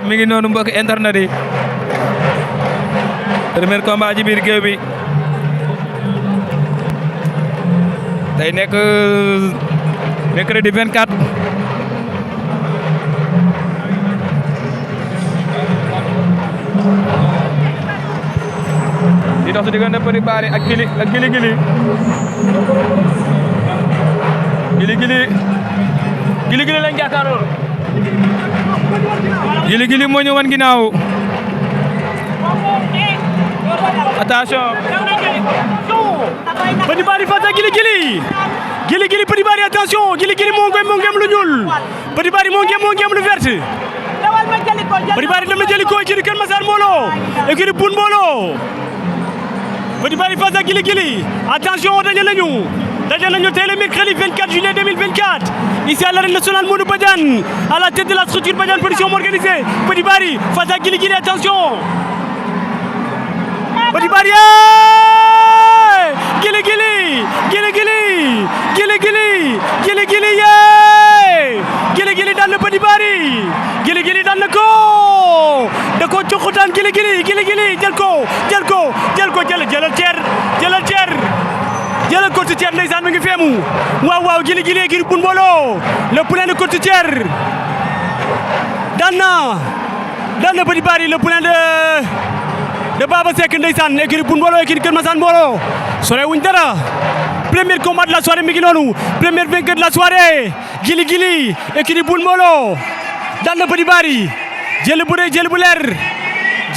mi ngi noonu mbokk internet yi premier combat ci biir géew bi day nekk mercredi 24 di dox si diggante Petit Barry ak Gili Gili lañ jàkkaarloo Gili moo ñu wan ginnaaw attention Petit Barry face à Gili Petit Barry attention Gili moo ngem lu ñuul Petit Barry moo ngem lu vert Petit Barry dem na jëli ko ci Kër Massar Mbooloo équipe Boune Mbooloo Petit Barry face à Gili attention daje nañu tey le mercredi 24 juillet 2024 ici à l'arène nationale Modou Badiane à la tête de la structure Badiane production organisée Petit Barry face à Gili attention Petit Barry Gili daan na Petit Barry Gili daan na ko da ko coxutaan Gili jël ko jëlal Côte Thier ndeysaan mi ngi feemu waaw Gili équipe Boune Mbooloo le poulain de Côte Thier daan na Petit Barry le poulain de Baba Seck ndeysaan équipe Boune Mbooloo équipe Kër Massar Mbooloo sore wuñ dara premier combat de la soirée mi ngi noonu premier vainqueur de la soirée Gili équipe Boune Mbooloo daan na Petit Barry jël bu rëy jël bu leer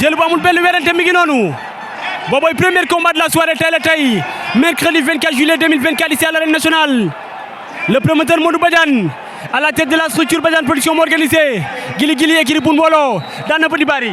jël bu amul benn werante mi ngi noonu booboy premier combat de la soirée tey mercredi 24 juillet 2024 ici à l'arène nationale le promoteur Modou Badiane à la tête de la structure Badiane production organisée Gili équipe Boune Mbooloo daan na Petit Barry